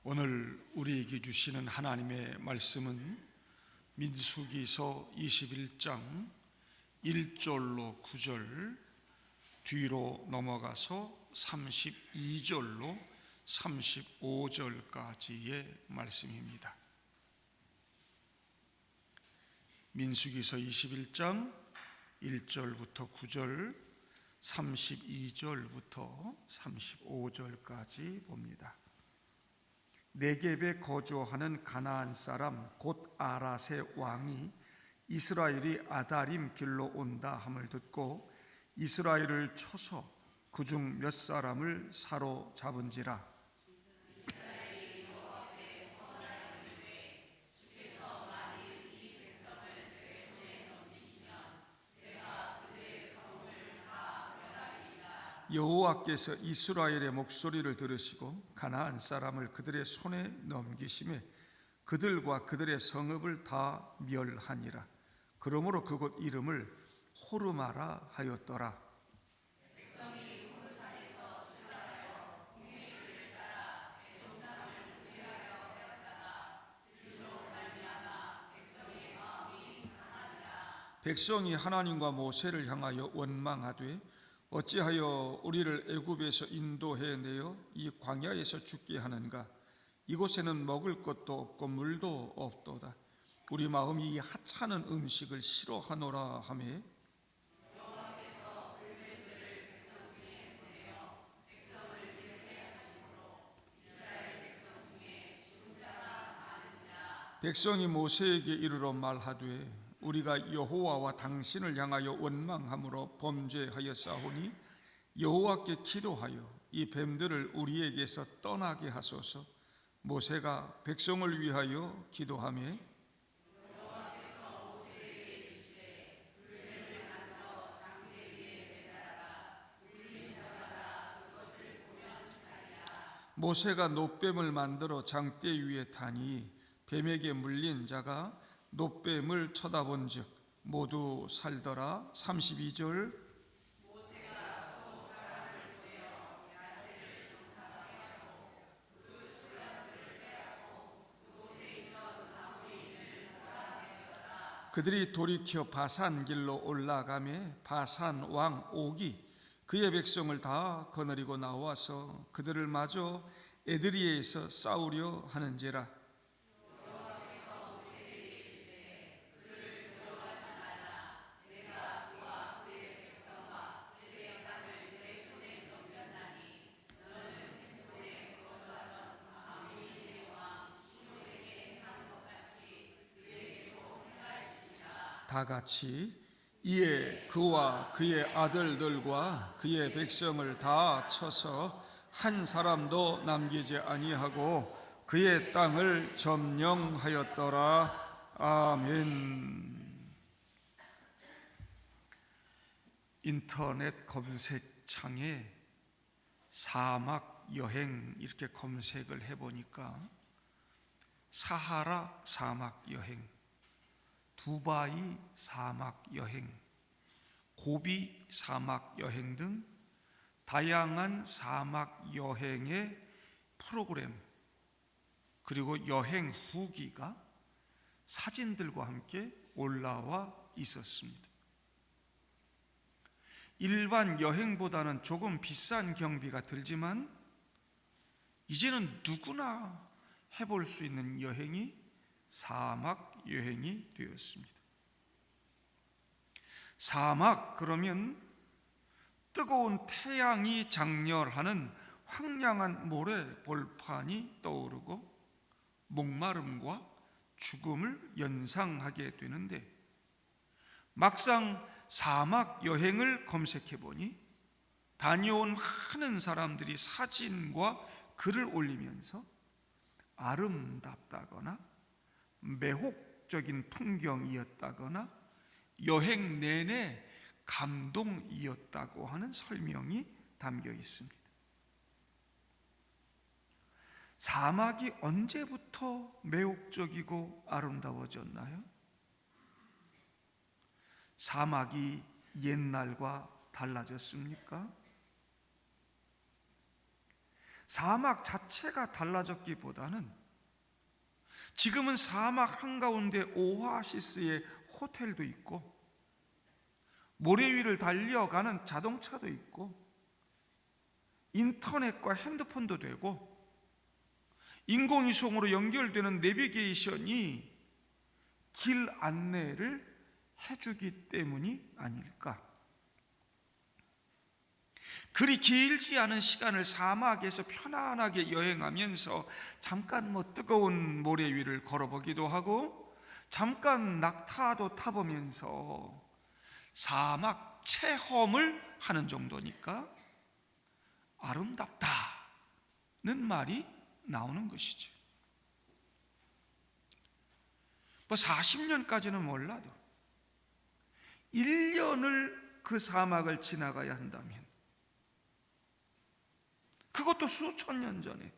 오늘 우리에게 주시는 하나님의 말씀은 민수기서 21장 1절로 9절, 뒤로 넘어가서 32절로 35절까지의 말씀입니다. 민수기서 21장 1절부터 9절, 32절부터 35절까지 봅니다. 네겝에 거주하는 가나안 사람 곧 아랏의 왕이 이스라엘이 아다림 길로 온다 함을 듣고 이스라엘을 쳐서 그중 몇 사람을 사로잡은지라. 여호와께서 이스라엘의 목소리를 들으시고 가나안 사람을 그들의 손에 넘기심에 그들과 그들의 성읍을 다 멸하니라. 그러므로 그곳 이름을 호르마라 하였더라. 백성이 하나님과 모세를 향하여 원망하되 어찌하여 우리를 애굽에서 인도해 내어 이 광야에서 죽게 하는가? 이곳에는 먹을 것도 없고 물도 없도다. 우리 마음이 이 하찮은 음식을 싫어하노라 하매 백성이 모세에게 이르러 말하되 우리가 여호와와 당신을 향하여 원망함으로 범죄하였사오니 여호와께 기도하여 이 뱀들을 우리에게서 떠나게 하소서. 모세가 백성을 위하여 기도하며 모세가 놋뱀을 만들어 장대 위에 타니 뱀에게 물린 자가 놋뱀을 쳐다본즉 모두 살더라. 32절. 그들이 돌이켜 바산 길로 올라가매 바산 왕 옥이 그의 백성을 다 거느리고 나와서 그들을 마저 에드리에에서 싸우려 하는지라. 다 같이 이에 그와 그의 아들들과 그의 백성을 다 쳐서 한 사람도 남기지 아니하고 그의 땅을 점령하였더라. 아멘. 인터넷 검색창에 사막 여행 이렇게 검색을 해보니까 사하라 사막 여행, 두바이 사막 여행, 고비 사막 여행 등 다양한 사막 여행의 프로그램 그리고 여행 후기가 사진들과 함께 올라와 있었습니다. 일반 여행보다는 조금 비싼 경비가 들지만 이제는 누구나 해볼 수 있는 여행이 사막 여행이 되었습니다. 사막 그러면 뜨거운 태양이 장렬하는 황량한 모래 벌판이 떠오르고 목마름과 죽음을 연상하게 되는데 막상 사막 여행을 검색해 보니 다녀온 많은 사람들이 사진과 글을 올리면서 아름답다거나 매혹적인 풍경이었다거나 여행 내내 감동이었다고 하는 설명이 담겨 있습니다. 사막이 언제부터 매혹적이고 아름다워졌나요? 사막이 옛날과 달라졌습니까? 사막 자체가 달라졌기보다는 지금은 사막 한가운데 오아시스의 호텔도 있고 모래 위를 달려가는 자동차도 있고 인터넷과 핸드폰도 되고 인공위성으로 연결되는 내비게이션이 길 안내를 해주기 때문이 아닐까. 그리 길지 않은 시간을 사막에서 편안하게 여행하면서 잠깐 뜨거운 모래 위를 걸어보기도 하고 잠깐 낙타도 타보면서 사막 체험을 하는 정도니까 아름답다는 말이 나오는 것이죠. 40년까지는 몰라도 1년을 그 사막을 지나가야 한다면, 그것도 수천 년 전에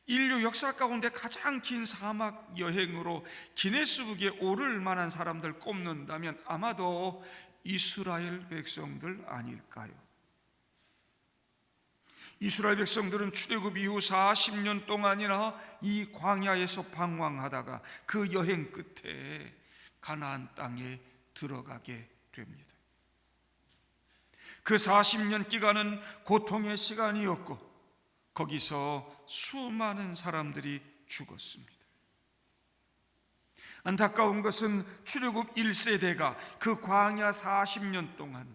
인류 역사 가운데 가장 긴 사막 여행으로 기네스북에 오를 만한 사람들 꼽는다면 아마도 이스라엘 백성들 아닐까요? 이스라엘 백성들은 출애굽 이후 40년 동안이나 이 광야에서 방황하다가 그 여행 끝에 가나안 땅에 들어가게 됩니다. 그 40년 기간은 고통의 시간이었고 거기서 수많은 사람들이 죽었습니다. 안타까운 것은 출애굽 1세대가 그 광야 40년 동안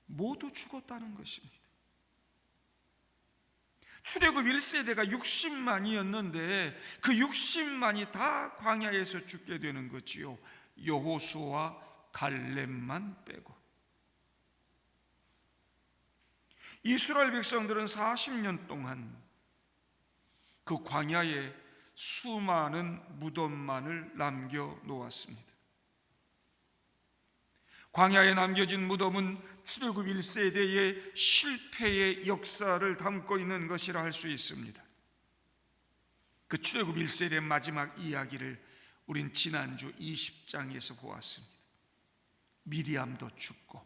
모두 죽었다는 것입니다. 출애굽 1세대가 60만이었는데 그 60만이 다 광야에서 죽게 되는 거지요. 여호수아와 갈렙만 빼고. 이스라엘 백성들은 40년 동안 그 광야에 수많은 무덤만을 남겨놓았습니다. 광야에 남겨진 무덤은 출애굽 1세대의 실패의 역사를 담고 있는 것이라 할 수 있습니다. 그 출애굽 1세대의 마지막 이야기를 우린 지난주 20장에서 보았습니다. 미리암도 죽고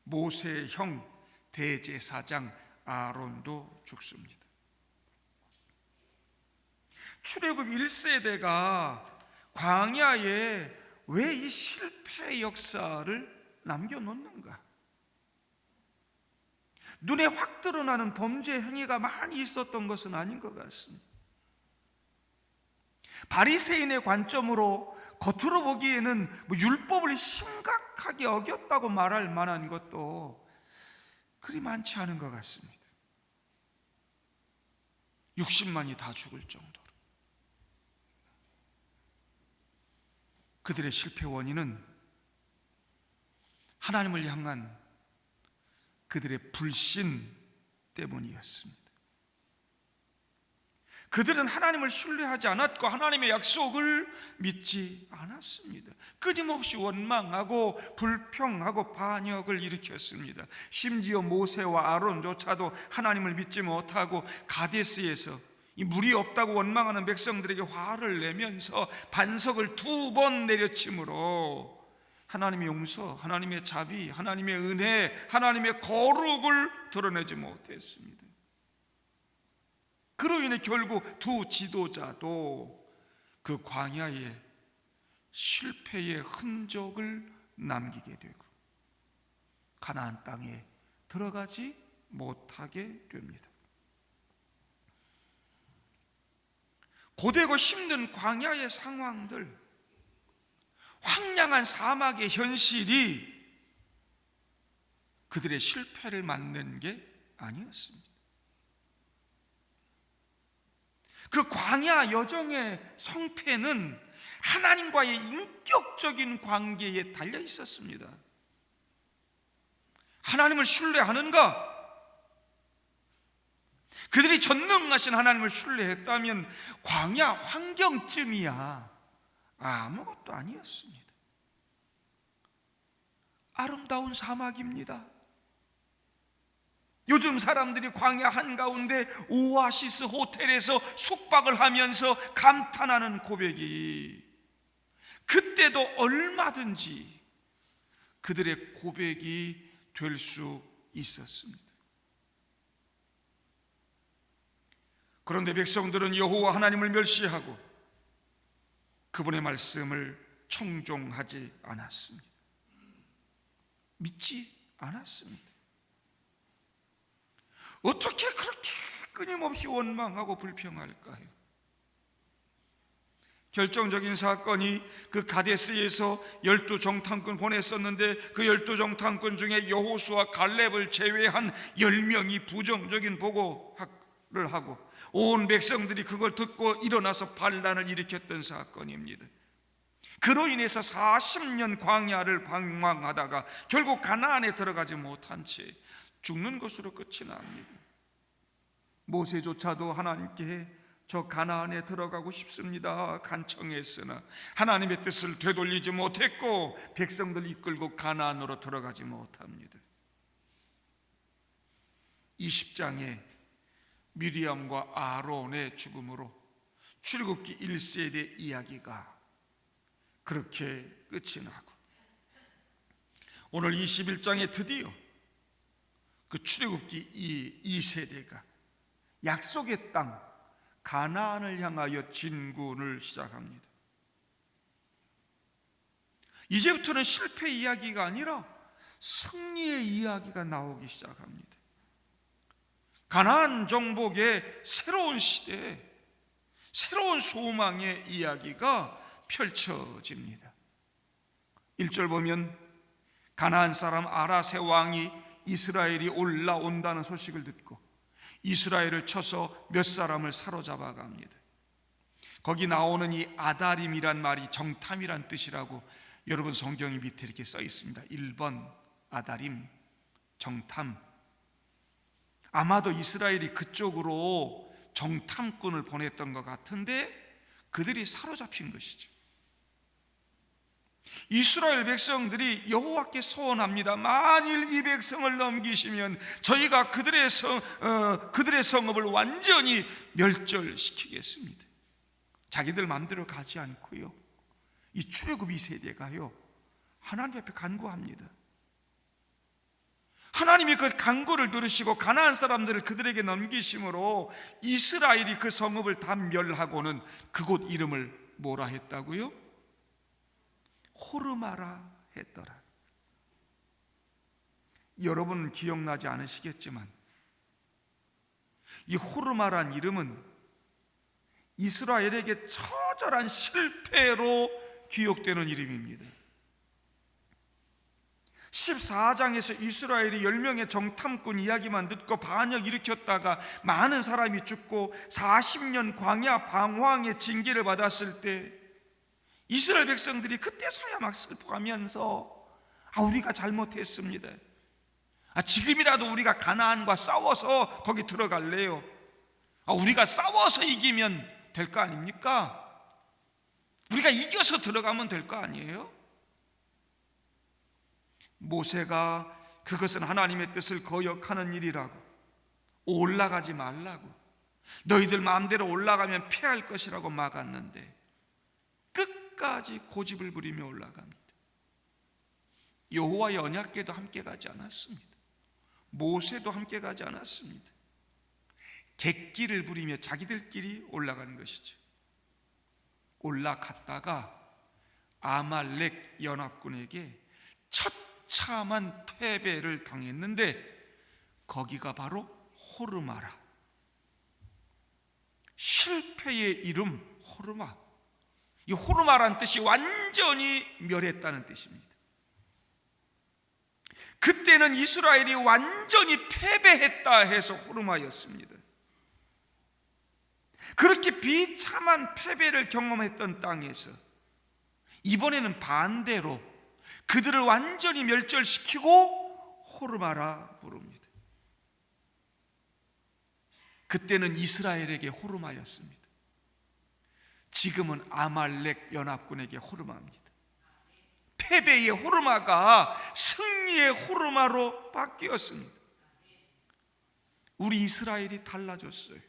모세의 형 대제사장 아론도 죽습니다. 출애굽 1세대가 광야에 왜 이 실패의 역사를 남겨놓는가? 눈에 확 드러나는 범죄 행위가 많이 있었던 것은 아닌 것 같습니다. 바리새인의 관점으로 겉으로 보기에는 율법을 심각하게 어겼다고 말할 만한 것도 그리 많지 않은 것 같습니다. 60만이 다 죽을 정도로. 그들의 실패 원인은 하나님을 향한 그들의 불신 때문이었습니다. 그들은 하나님을 신뢰하지 않았고 하나님의 약속을 믿지 않았습니다. 끊임없이 원망하고 불평하고 반역을 일으켰습니다. 심지어 모세와 아론조차도 하나님을 믿지 못하고 가데스에서 이 물이 없다고 원망하는 백성들에게 화를 내면서 반석을 2번 내려치므로 하나님의 용서, 하나님의 자비, 하나님의 은혜, 하나님의 거룩을 드러내지 못했습니다. 그로 인해 결국 두 지도자도 그 광야에 실패의 흔적을 남기게 되고 가나안 땅에 들어가지 못하게 됩니다. 고되고 힘든 광야의 상황들, 황량한 사막의 현실이 그들의 실패를 맞는 게 아니었습니다. 그 광야 여정의 성패는 하나님과의 인격적인 관계에 달려 있었습니다. 하나님을 신뢰하는가? 그들이 전능하신 하나님을 신뢰했다면 광야 환경쯤이야 아무것도 아니었습니다. 아름다운 사막입니다. 요즘 사람들이 광야 한가운데 오아시스 호텔에서 숙박을 하면서 감탄하는 고백이 그때도 얼마든지 그들의 고백이 될 수 있었습니다. 그런데 백성들은 여호와 하나님을 멸시하고 그분의 말씀을 청종하지 않았습니다. 믿지 않았습니다. 어떻게 그렇게 끊임없이 원망하고 불평할까요? 결정적인 사건이 그 가데스에서 12정탐꾼 보냈었는데 그 12정탐꾼 중에 여호수아 갈렙을 제외한 10명이 부정적인 보고를 하고 온 백성들이 그걸 듣고 일어나서 반란을 일으켰던 사건입니다. 그로 인해서 40년 광야를 방황하다가 결국 가나안에 들어가지 못한 채 죽는 것으로 끝이 납니다. 모세조차도 하나님께 저 가나안에 들어가고 싶습니다 간청했으나 하나님의 뜻을 되돌리지 못했고 백성들 이끌고 가나안으로 들어가지 못합니다. 20장에 미리암과 아론의 죽음으로 출애굽기 1세대 이야기가 그렇게 끝이 나고 오늘 21장에 드디어 그 출애굽기 2세대가 약속의 땅 가나안을 향하여 진군을 시작합니다. 이제부터는 실패 이야기가 아니라 승리의 이야기가 나오기 시작합니다. 가나안 정복의 새로운 시대, 새로운 소망의 이야기가 펼쳐집니다. 1절 보면 가나안 사람 아라세 왕이 이스라엘이 올라온다는 소식을 듣고 이스라엘을 쳐서 몇 사람을 사로잡아 갑니다. 거기 나오는 이 아다림이란 말이 정탐이란 뜻이라고 여러분 성경이 밑에 이렇게 써 있습니다. 1번 아다림, 정탐. 아마도 이스라엘이 그쪽으로 정탐꾼을 보냈던 것 같은데 그들이 사로잡힌 것이죠. 이스라엘 백성들이 여호와께 소원합니다. 만일 이 백성을 넘기시면 저희가 그들의 성읍을 완전히 멸절시키겠습니다. 자기들 마음대로 가지 않고요, 이 출애굽 2세대가요 하나님 앞에 간구합니다. 하나님이 그 간구를 들으시고 가나안 사람들을 그들에게 넘기심으로 이스라엘이 그 성읍을 다 멸하고는 그곳 이름을 뭐라 했다고요? 호르마라 했더라. 여러분 기억나지 않으시겠지만 이 호르마란 이름은 이스라엘에게 처절한 실패로 기억되는 이름입니다. 14장에서 이스라엘이 10명의 정탐꾼 이야기만 듣고 반역 일으켰다가 많은 사람이 죽고 40년 광야 방황의 징계를 받았을 때 이스라엘 백성들이 그때서야 막 슬퍼하면서 우리가 잘못했습니다. 지금이라도 우리가 가나안과 싸워서 거기 들어갈래요. 우리가 싸워서 이기면 될 거 아닙니까? 우리가 이겨서 들어가면 될 거 아니에요? 모세가 그것은 하나님의 뜻을 거역하는 일이라고 올라가지 말라고 너희들 마음대로 올라가면 패할 것이라고 막았는데 끝까지 고집을 부리며 올라갑니다. 여호와의 언약궤도 함께 가지 않았습니다. 모세도 함께 가지 않았습니다. 객기를 부리며 자기들끼리 올라가는 것이죠. 올라갔다가 아말렉 연합군에게 처참한 패배를 당했는데 거기가 바로 호르마라. 실패의 이름 호르마. 이 호르마란 뜻이 완전히 멸했다는 뜻입니다. 그때는 이스라엘이 완전히 패배했다 해서 호르마였습니다. 그렇게 비참한 패배를 경험했던 땅에서 이번에는 반대로 그들을 완전히 멸절시키고 호르마라 부릅니다. 그때는 이스라엘에게 호르마였습니다. 지금은 아말렉 연합군에게 호르마입니다. 패배의 호르마가 승리의 호르마로 바뀌었습니다. 우리 이스라엘이 달라졌어요.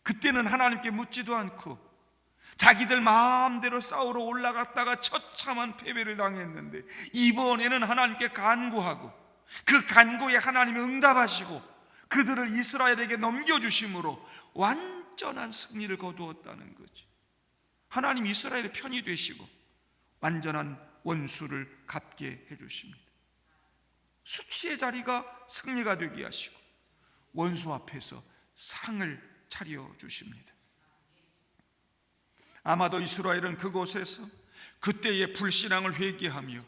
그때는 하나님께 묻지도 않고 자기들 마음대로 싸우러 올라갔다가 처참한 패배를 당했는데 이번에는 하나님께 간구하고 그 간구에 하나님이 응답하시고 그들을 이스라엘에게 넘겨주심으로 완전한 승리를 거두었다는 거지. 하나님 이스라엘의 편이 되시고 완전한 원수를 갚게 해주십니다. 수치의 자리가 승리가 되게 하시고 원수 앞에서 상을 차려주십니다. 아마도 이스라엘은 그곳에서 그때의 불신앙을 회개하며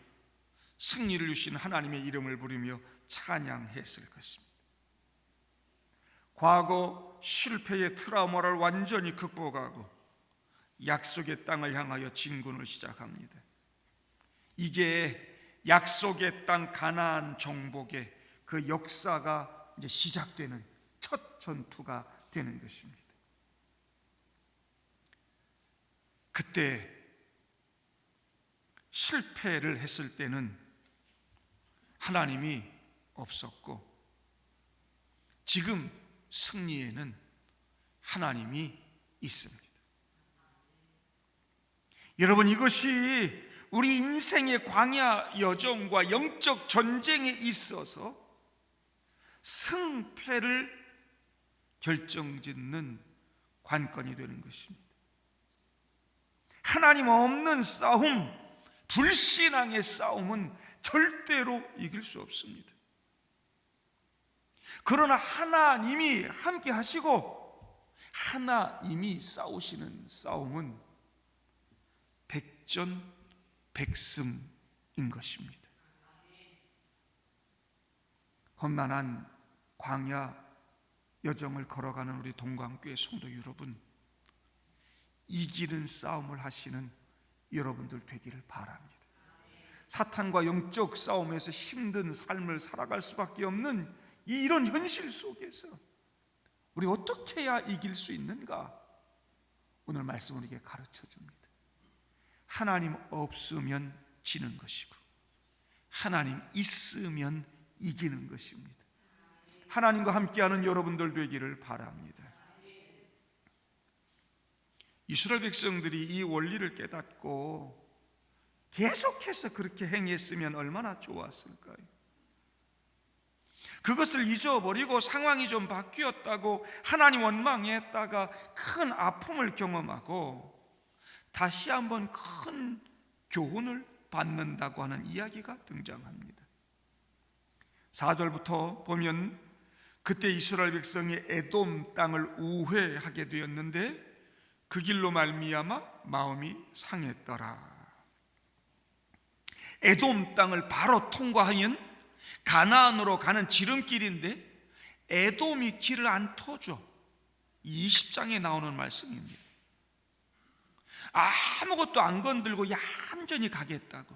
승리를 주신 하나님의 이름을 부르며 찬양했을 것입니다. 과거 실패의 트라우마를 완전히 극복하고 약속의 땅을 향하여 진군을 시작합니다. 이게 약속의 땅 가나안 정복의 그 역사가 이제 시작되는 첫 전투가 되는 것입니다. 그때 실패를 했을 때는 하나님이 없었고 지금 승리에는 하나님이 있습니다. 여러분, 이것이 우리 인생의 광야 여정과 영적 전쟁에 있어서 승패를 결정짓는 관건이 되는 것입니다. 하나님 없는 싸움, 불신앙의 싸움은 절대로 이길 수 없습니다. 그러나 하나님이 함께 하시고 하나님이 싸우시는 싸움은 백전백승인 것입니다. 험난한 광야 여정을 걸어가는 우리 동광교회 성도 여러분, 이기는 싸움을 하시는 여러분들 되기를 바랍니다. 사탄과 영적 싸움에서 힘든 삶을 살아갈 수밖에 없는 이런 현실 속에서 우리 어떻게 해야 이길 수 있는가? 오늘 말씀 우리에게 가르쳐 줍니다. 하나님 없으면 지는 것이고 하나님 있으면 이기는 것입니다. 하나님과 함께하는 여러분들 되기를 바랍니다. 이스라엘 백성들이 이 원리를 깨닫고 계속해서 그렇게 행했으면 얼마나 좋았을까요? 그것을 잊어버리고 상황이 좀 바뀌었다고 하나님 원망했다가 큰 아픔을 경험하고 다시 한번 큰 교훈을 받는다고 하는 이야기가 등장합니다. 4절부터 보면 그때 이스라엘 백성이 에돔 땅을 우회하게 되었는데 그 길로 말미암아 마음이 상했더라. 에돔 땅을 바로 통과하면 가나안으로 가는 지름길인데 에돔이 길을 안 터줘. 20장에 나오는 말씀입니다. 아무것도 안 건들고 얌전히 가겠다고.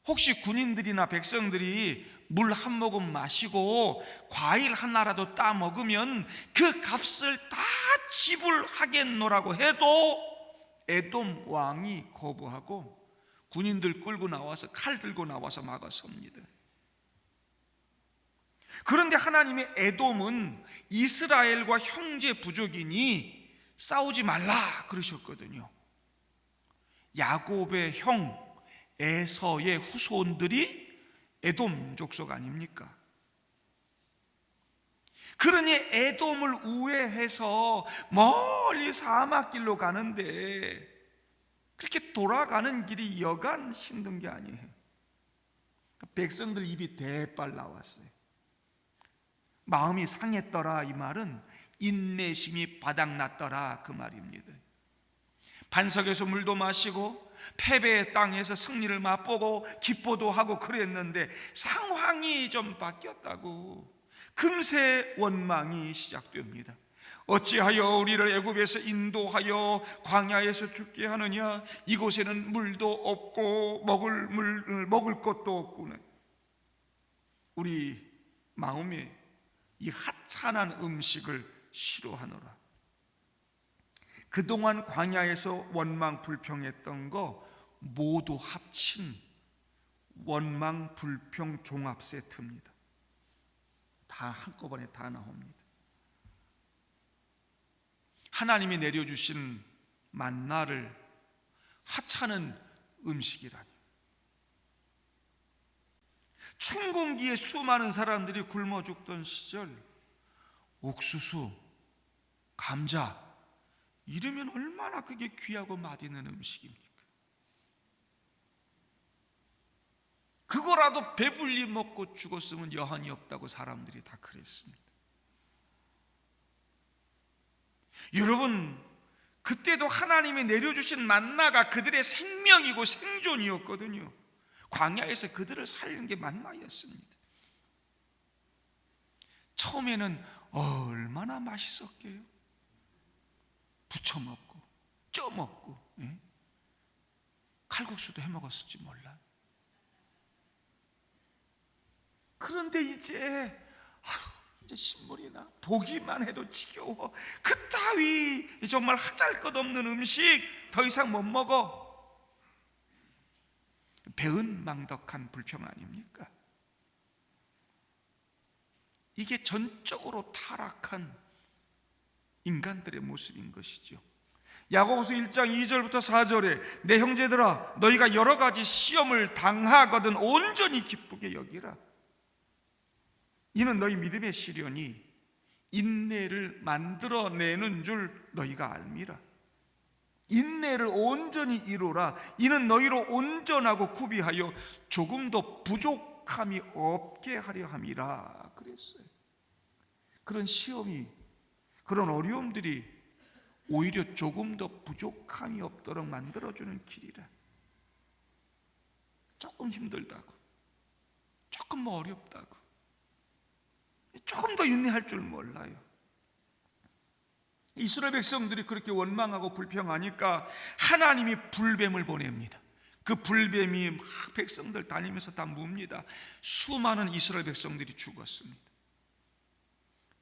혹시 군인들이나 백성들이 물 한 모금 마시고 과일 하나라도 따 먹으면 그 값을 다 지불하겠노라고 해도 에돔 왕이 거부하고 군인들 끌고 나와서 칼 들고 나와서 막아섭니다. 그런데 하나님의 에돔은 이스라엘과 형제 부족이니 싸우지 말라 그러셨거든요. 야곱의 형 에서의 후손들이 에돔 족속 아닙니까? 그러니 에돔을 우회해서 멀리 사막길로 가는데 그렇게 돌아가는 길이 여간 힘든 게 아니에요. 백성들 입이 대빨 나왔어요. 마음이 상했더라, 이 말은 인내심이 바닥났더라 그 말입니다. 반석에서 물도 마시고 패배의 땅에서 승리를 맛보고 기뻐도 하고 그랬는데 상황이 좀 바뀌었다고 금세 원망이 시작됩니다. 어찌하여 우리를 애굽에서 인도하여 광야에서 죽게 하느냐? 이곳에는 물도 없고 먹을 것도 없구나. 우리 마음에 이 하찮은 음식을 싫어하노라. 그동안 광야에서 원망 불평했던 거 모두 합친 원망 불평 종합 세트입니다. 다 한꺼번에 다 나옵니다. 하나님이 내려주신 만나를 하찮은 음식이라니. 춘궁기에 수많은 사람들이 굶어 죽던 시절 옥수수, 감자, 이러면 얼마나 그게 귀하고 맛있는 음식입니까? 그거라도 배불리 먹고 죽었으면 여한이 없다고 사람들이 다 그랬습니다. 여러분, 그때도 하나님이 내려주신 만나가 그들의 생명이고 생존이었거든요. 광야에서 그들을 살리는 게 만나였습니다. 처음에는 얼마나 맛있었게요. 부쳐 먹고 쪄 먹고, 칼국수도 해 먹었을지 몰라. 그런데 이제 신물이 나, 보기만 해도 지겨워. 그따위 정말 하잘것없는 음식 더 이상 못 먹어. 배은망덕한 불평 아닙니까? 이게 전적으로 타락한 인간들의 모습인 것이죠. 야고보서 1장 2절부터 4절에 내 형제들아, 너희가 여러 가지 시험을 당하거든 온전히 기쁘게 여기라. 이는 너희 믿음의 시련이 인내를 만들어내는 줄 너희가 알미라. 인내를 온전히 이루라. 이는 너희로 온전하고 구비하여 조금도 부족함이 없게 하려 함이라 그랬어요. 그런 시험이, 그런 어려움들이 오히려 조금 더 부족함이 없도록 만들어주는 길이라. 조금 힘들다고, 조금 어렵다고, 조금 더 인내할 줄 몰라요. 이스라엘 백성들이 그렇게 원망하고 불평하니까 하나님이 불뱀을 보냅니다. 그 불뱀이 막 백성들 다니면서 다 뭅니다. 수많은 이스라엘 백성들이 죽었습니다.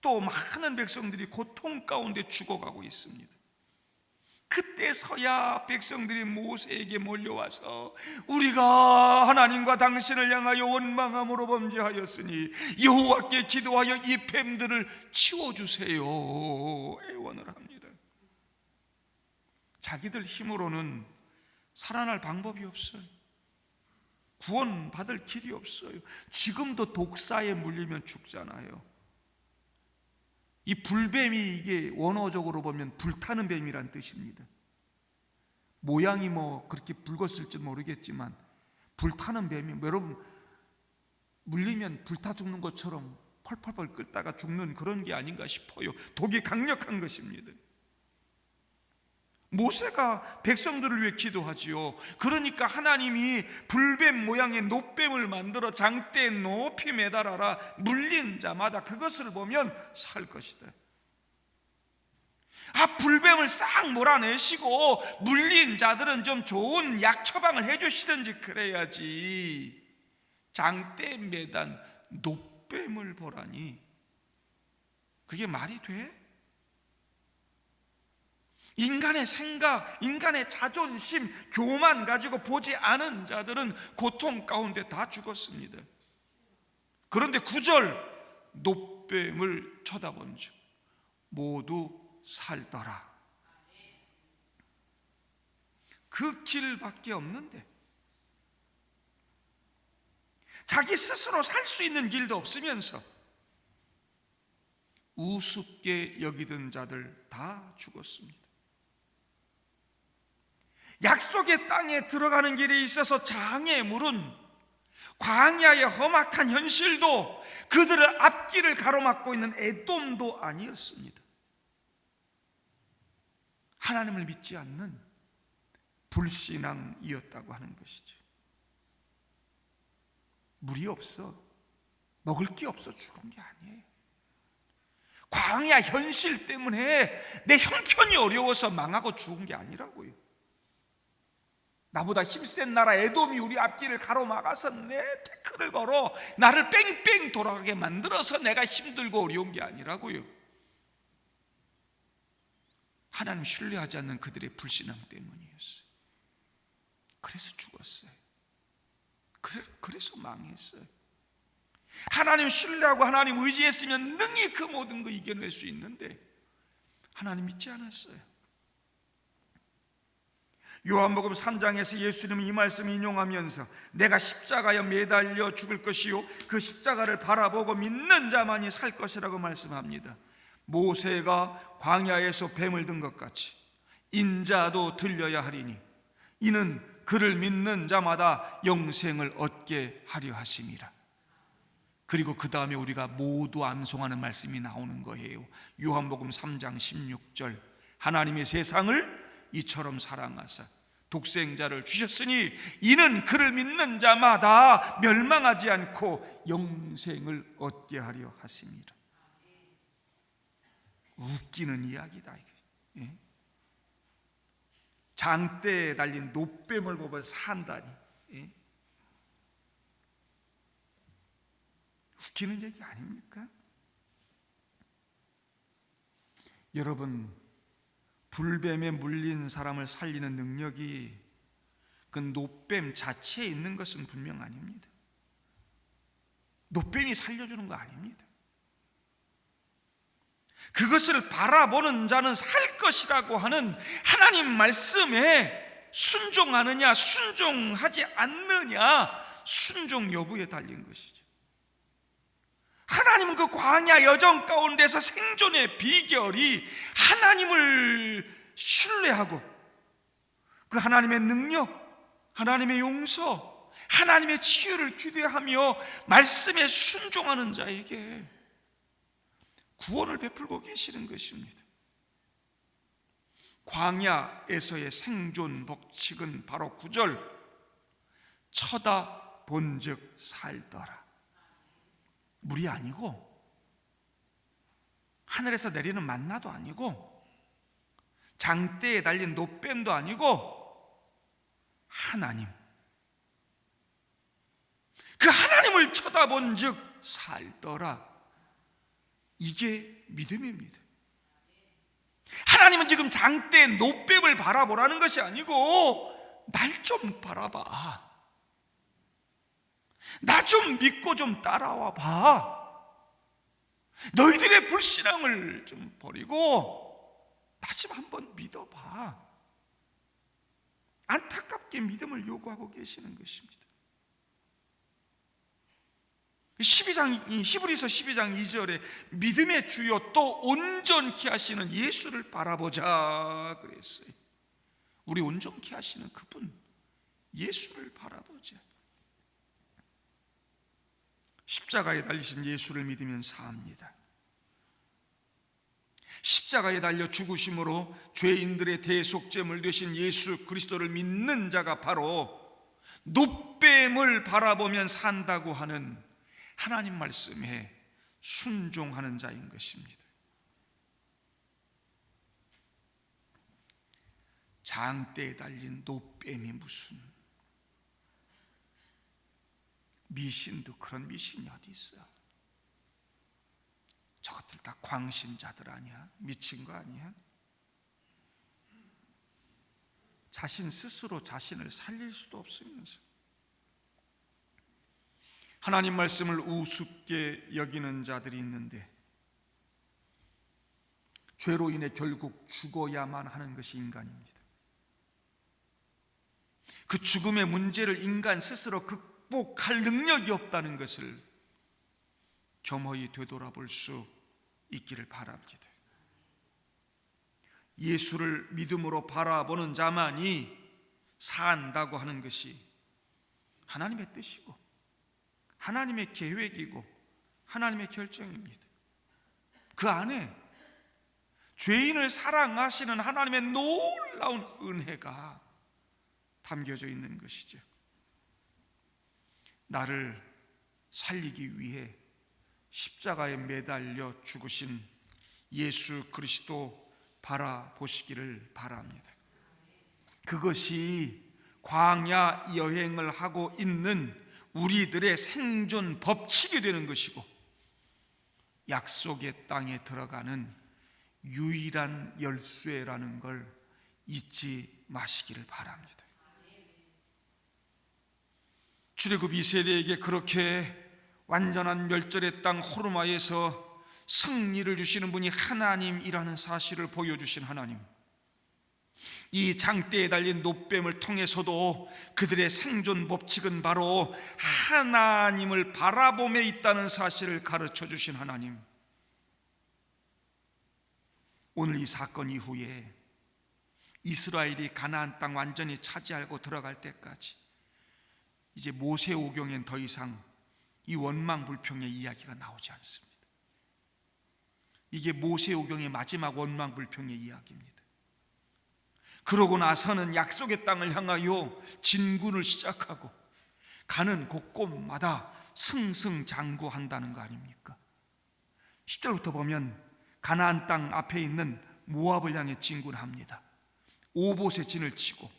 또 많은 백성들이 고통 가운데 죽어가고 있습니다. 그때서야 백성들이 모세에게 몰려와서 우리가 하나님과 당신을 향하여 원망함으로 범죄하였으니 여호와께 기도하여 이 뱀들을 치워주세요 애원을 합니다. 자기들 힘으로는 살아날 방법이 없어요. 구원받을 길이 없어요. 지금도 독사에 물리면 죽잖아요. 이 불뱀이 이게 원어적으로 보면 불타는 뱀이란 뜻입니다. 모양이 뭐 그렇게 붉었을지 모르겠지만 불타는 뱀이, 여러분 물리면 불타 죽는 것처럼 펄펄펄 끓다가 죽는 그런 게 아닌가 싶어요. 독이 강력한 것입니다. 모세가 백성들을 위해 기도하지요. 그러니까 하나님이 불뱀 모양의 놋뱀을 만들어 장대에 높이 매달아라. 물린 자마다 그것을 보면 살 것이다. 불뱀을 싹 몰아내시고 물린 자들은 좀 좋은 약 처방을 해주시든지 그래야지. 장대에 매단 놋뱀을 보라니 그게 말이 돼? 인간의 생각, 인간의 자존심, 교만 가지고 보지 않은 자들은 고통 가운데 다 죽었습니다. 그런데 9절, 놋뱀을 쳐다본 즉 모두 살더라. 그 길밖에 없는데 자기 스스로 살 수 있는 길도 없으면서 우습게 여기던 자들 다 죽었습니다. 약속의 땅에 들어가는 길에 있어서 장애물은 광야의 험악한 현실도 그들의 앞길을 가로막고 있는 에돔도 아니었습니다. 하나님을 믿지 않는 불신앙이었다고 하는 것이죠. 물이 없어, 먹을 게 없어 죽은 게 아니에요. 광야 현실 때문에 내 형편이 어려워서 망하고 죽은 게 아니라고요. 나보다 힘센 나라 에돔이 우리 앞길을 가로막아서 내 태클을 걸어 나를 뺑뺑 돌아가게 만들어서 내가 힘들고 어려운 게 아니라고요. 하나님 신뢰하지 않는 그들의 불신앙 때문이었어요. 그래서 죽었어요. 그래서 망했어요. 하나님 신뢰하고 하나님 의지했으면 능히 그 모든 거 이겨낼 수 있는데 하나님 믿지 않았어요. 요한복음 3장에서 예수님은 이 말씀을 인용하면서 내가 십자가에 매달려 죽을 것이요 그 십자가를 바라보고 믿는 자만이 살 것이라고 말씀합니다. 모세가 광야에서 뱀을 든 것 같이 인자도 들려야 하리니 이는 그를 믿는 자마다 영생을 얻게 하려 하심이라. 그리고 그 다음에 우리가 모두 암송하는 말씀이 나오는 거예요. 요한복음 3장 16절, 하나님의 세상을 이처럼 사랑하사 독생자를 주셨으니 이는 그를 믿는 자마다 멸망하지 않고 영생을 얻게 하려 하심이라. 웃기는 이야기다 이게. 예? 장대에 달린 노뱀을 보고 산다니. 예? 웃기는 얘기 아닙니까? 여러분, 불뱀에 물린 사람을 살리는 능력이 그 노뱀 자체에 있는 것은 분명 아닙니다. 노뱀이 살려주는 거 아닙니다. 그것을 바라보는 자는 살 것이라고 하는 하나님 말씀에 순종하느냐 순종하지 않느냐, 순종 여부에 달린 것이죠. 하나님은 그 광야 여정 가운데서 생존의 비결이 하나님을 신뢰하고 그 하나님의 능력, 하나님의 용서, 하나님의 치유를 기대하며 말씀에 순종하는 자에게 구원을 베풀고 계시는 것입니다. 광야에서의 생존 법칙은 바로 9절, 쳐다본즉 살더라. 물이 아니고 하늘에서 내리는 만나도 아니고 장대에 달린 노뱀도 아니고 하나님, 그 하나님을 쳐다본즉 살더라. 이게 믿음입니다. 하나님은 지금 장대의 노뱀을 바라보라는 것이 아니고 날 좀 바라봐, 나 좀 믿고 좀 따라와 봐, 너희들의 불신앙을 좀 버리고 나 좀 한번 믿어봐. 안타깝게 믿음을 요구하고 계시는 것입니다. 12장, 히브리서 12장 2절에 믿음의 주요 또 온전케 하시는 예수를 바라보자 그랬어요. 우리 온전케 하시는 그분 예수를 바라보자. 십자가에 달리신 예수를 믿으면 사합니다. 십자가에 달려 죽으심으로 죄인들의 대속제물 되신 예수 그리스도를 믿는 자가 바로 노뱀을 바라보면 산다고 하는 하나님 말씀에 순종하는 자인 것입니다. 장대에 달린 노뱀이 무슨 미신도 그런 미신이 어디 있어? 저것들 다 광신자들 아니야? 미친 거 아니야? 자신 스스로 자신을 살릴 수도 없으면서 하나님 말씀을 우습게 여기는 자들이 있는데 죄로 인해 결국 죽어야만 하는 것이 인간입니다. 그 죽음의 문제를 인간 스스로 극복할 능력이 없다는 것을 겸허히 되돌아볼 수 있기를 바랍니다. 예수를 믿음으로 바라보는 자만이 산다고 하는 것이 하나님의 뜻이고 하나님의 계획이고 하나님의 결정입니다. 그 안에 죄인을 사랑하시는 하나님의 놀라운 은혜가 담겨져 있는 것이죠. 나를 살리기 위해 십자가에 매달려 죽으신 예수 그리스도 바라보시기를 바랍니다. 그것이 광야 여행을 하고 있는 우리들의 생존 법칙이 되는 것이고 약속의 땅에 들어가는 유일한 열쇠라는 걸 잊지 마시기를 바랍니다. 출애굽 2세대에게 그렇게 완전한 멸절의 땅 호르마에서 승리를 주시는 분이 하나님이라는 사실을 보여주신 하나님, 이 장대에 달린 노뱀을 통해서도 그들의 생존 법칙은 바로 하나님을 바라봄에 있다는 사실을 가르쳐 주신 하나님, 오늘 이 사건 이후에 이스라엘이 가나안 땅 완전히 차지하고 들어갈 때까지 이제 모세오경엔 더 이상 이 원망불평의 이야기가 나오지 않습니다. 이게 모세오경의 마지막 원망불평의 이야기입니다. 그러고 나서는 약속의 땅을 향하여 진군을 시작하고 가는 곳곳마다 승승장구한다는 거 아닙니까? 10절부터 보면 가나안 땅 앞에 있는 모압을 향해 진군합니다. 오봇에 진을 치고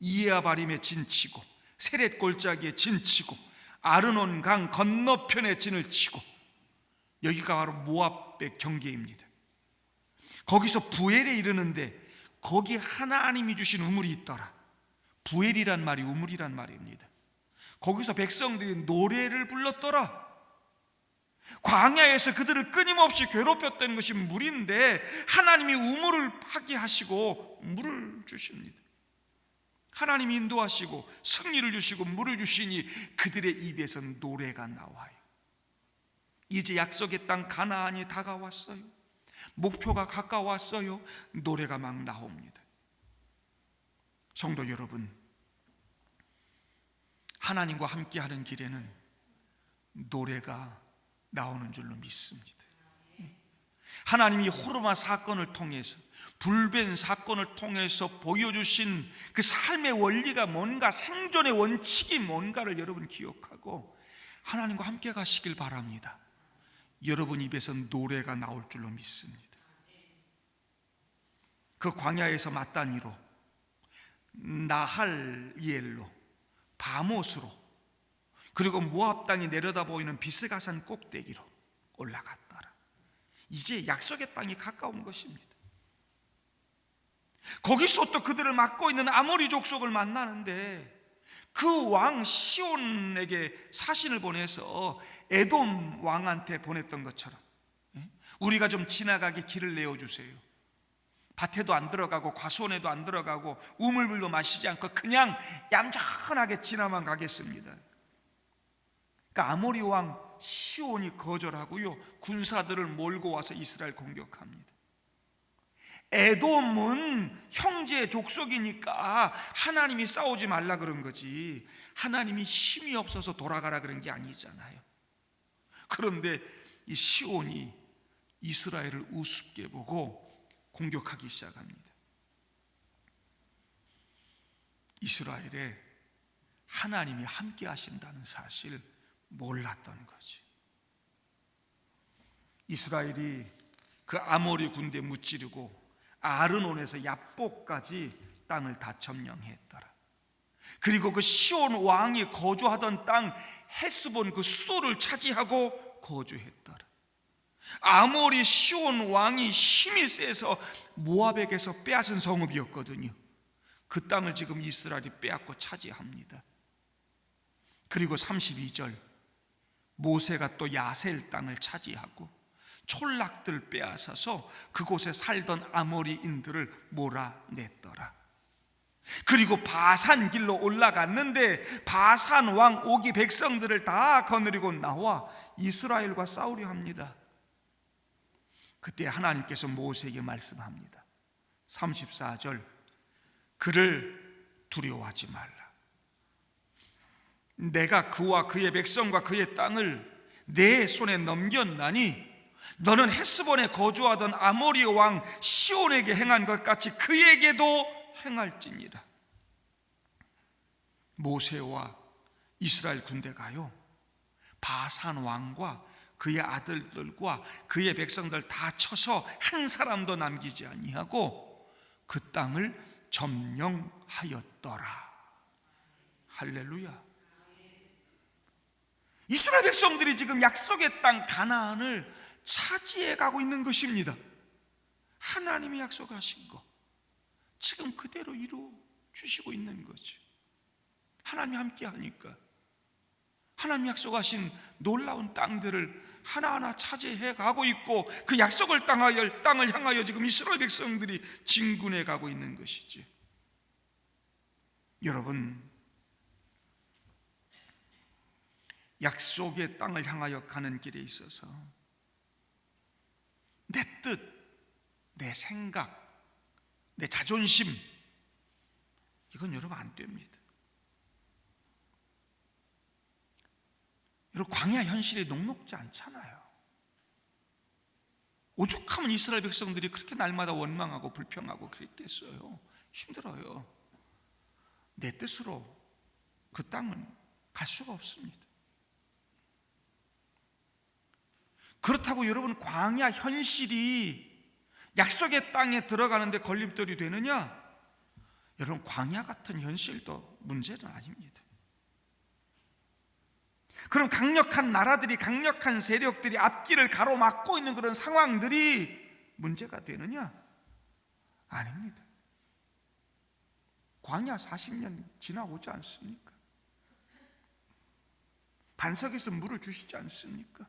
이에아바림에 진 치고 세렛 골짜기에 진 치고 아르논 강 건너편에 진을 치고, 여기가 바로 모압의 경계입니다. 거기서 부엘에 이르는데 거기 하나님이 주신 우물이 있더라. 부엘이란 말이 우물이란 말입니다. 거기서 백성들이 노래를 불렀더라. 광야에서 그들을 끊임없이 괴롭혔던 것이 물인데 하나님이 우물을 하게 하시고 물을 주십니다. 하나님이 인도하시고 승리를 주시고 물을 주시니 그들의 입에서 노래가 나와요. 이제 약속의 땅 가나안이 다가왔어요. 목표가 가까웠어요. 노래가 막 나옵니다. 성도 여러분, 하나님과 함께하는 길에는 노래가 나오는 줄로 믿습니다. 하나님이 호르마 사건을 통해서, 불변 사건을 통해서 보여주신 그 삶의 원리가 뭔가, 생존의 원칙이 뭔가를 여러분 기억하고 하나님과 함께 가시길 바랍니다. 여러분 입에서 노래가 나올 줄로 믿습니다. 그 광야에서 마따니로, 나할이엘로, 바못으로, 그리고 모압 땅이 내려다 보이는 비스가산 꼭대기로 올라갔더라. 이제 약속의 땅이 가까운 것입니다. 거기서 또 그들을 맡고 있는 아모리 족속을 만나는데 그 왕 시온에게 사신을 보내서 에돔 왕한테 보냈던 것처럼, 우리가 좀 지나가게 길을 내어주세요. 밭에도 안 들어가고 과수원에도 안 들어가고 우물물도 마시지 않고 그냥 얌전하게 지나만 가겠습니다. 그러니까 아모리 왕 시온이 거절하고요, 군사들을 몰고 와서 이스라엘 공격합니다. 에돔은 형제 족속이니까 하나님이 싸우지 말라 그런 거지, 하나님이 힘이 없어서 돌아가라 그런 게 아니잖아요. 그런데 이 시온이 이스라엘을 우습게 보고 공격하기 시작합니다. 이스라엘에 하나님이 함께 하신다는 사실 몰랐던 거지. 이스라엘이 그 아모리 군대 무찌르고 아르논에서 야복까지 땅을 다 점령했더라. 그리고 그 시온 왕이 거주하던 땅 헤스본 그 수도를 차지하고 거주했더라. 아모리 시온 왕이 힘이 세서 모압에게서 빼앗은 성읍이었거든요. 그 땅을 지금 이스라엘이 빼앗고 차지합니다. 그리고 32절, 모세가 또 야셀 땅을 차지하고 촌락들 빼앗아서 그곳에 살던 아모리인들을 몰아냈더라. 그리고 바산 길로 올라갔는데 바산 왕 오기 백성들을 다 거느리고 나와 이스라엘과 싸우려 합니다. 그때 하나님께서 모세에게 말씀합니다. 34절, 그를 두려워하지 말라. 내가 그와 그의 백성과 그의 땅을 내 손에 넘겼나니 너는 헤스본에 거주하던 아모리 왕 시온에게 행한 것 같이 그에게도 행할지니라. 모세와 이스라엘 군대가요, 바산 왕과 그의 아들들과 그의 백성들 다 쳐서 한 사람도 남기지 아니하고 그 땅을 점령하였더라. 할렐루야. 이스라엘 백성들이 지금 약속의 땅 가나안을 차지해 가고 있는 것입니다. 하나님이 약속하신 거 지금 그대로 이루어 주시고 있는 거죠. 하나님이 함께 하니까 하나님 약속하신 놀라운 땅들을 하나하나 차지해 가고 있고, 그 약속을 땅을 향하여 지금 이스라엘 백성들이 진군해 가고 있는 것이죠. 여러분, 약속의 땅을 향하여 가는 길에 있어서 내 뜻, 내 생각, 내 자존심, 이건 여러분 안 됩니다. 여러분, 광야 현실이 녹록지 않잖아요. 오죽하면 이스라엘 백성들이 그렇게 날마다 원망하고 불평하고 그랬겠어요. 힘들어요. 내 뜻으로 그 땅은 갈 수가 없습니다. 그렇다고 여러분, 광야 현실이 약속의 땅에 들어가는데 걸림돌이 되느냐? 여러분, 광야 같은 현실도 문제는 아닙니다. 그럼 강력한 나라들이, 강력한 세력들이 앞길을 가로막고 있는 그런 상황들이 문제가 되느냐? 아닙니다. 광야 40년 지나오지 않습니까? 반석에서 물을 주시지 않습니까?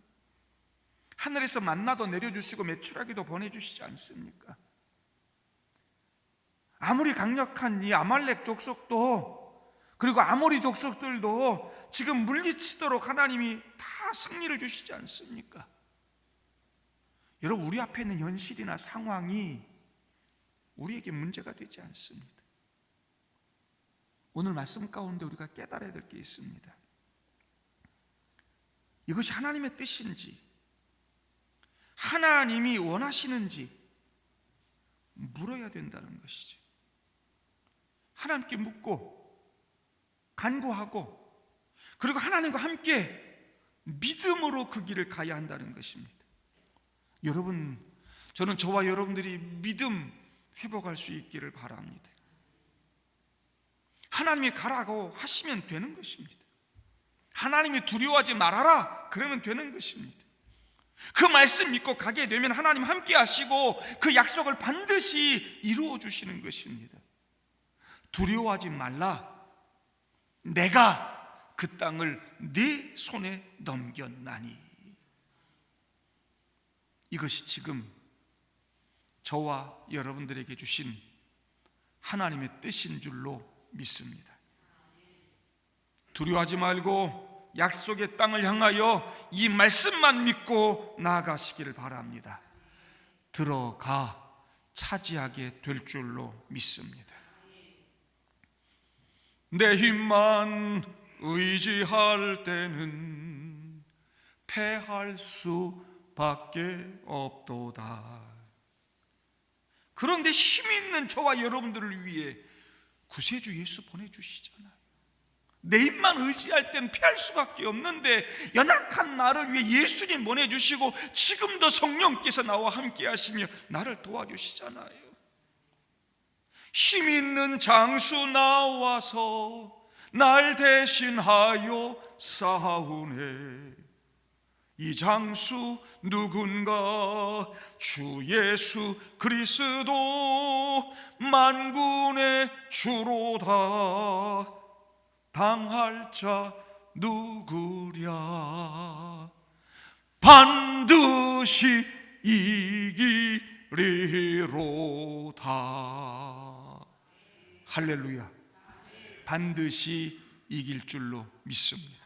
하늘에서 만나도 내려주시고 메추라기도 보내주시지 않습니까? 아무리 강력한 이 아말렉 족속도, 그리고 아모리 족속들도 지금 물리치도록 하나님이 다 승리를 주시지 않습니까? 여러분, 우리 앞에 있는 현실이나 상황이 우리에게 문제가 되지 않습니다. 오늘 말씀 가운데 우리가 깨달아야 될 게 있습니다. 이것이 하나님의 뜻인지, 하나님이 원하시는지 물어야 된다는 것이죠. 하나님께 묻고 간구하고, 그리고 하나님과 함께 믿음으로 그 길을 가야 한다는 것입니다. 여러분, 저는 저와 여러분들이 믿음 회복할 수 있기를 바랍니다. 하나님이 가라고 하시면 되는 것입니다. 하나님이 두려워하지 말아라 그러면 되는 것입니다. 그 말씀 믿고 가게 되면 하나님 함께 하시고 그 약속을 반드시 이루어 주시는 것입니다. 두려워하지 말라. 내가 그 땅을 네 손에 넘겼나니. 이것이 지금 저와 여러분들에게 주신 하나님의 뜻인 줄로 믿습니다. 두려워하지 말고 약속의 땅을 향하여 이 말씀만 믿고 나아가시기를 바랍니다. 들어가 차지하게 될 줄로 믿습니다. 내 힘만 의지할 때는 패할 수밖에 없도다. 그런데 힘 있는 저와 여러분들을 위해 구세주 예수 보내주시잖아요. 내 힘만 의지할 때는 피할 수밖에 없는데 연약한 나를 위해 예수님 보내주시고 지금도 성령께서 나와 함께 하시며 나를 도와주시잖아요. 힘 있는 장수 나와서 날 대신하여 싸우네. 이 장수 누군가? 주 예수 그리스도 만군의 주로다. 당할 자 누구랴? 반드시 이기리로다. 할렐루야. 반드시 이길 줄로 믿습니다.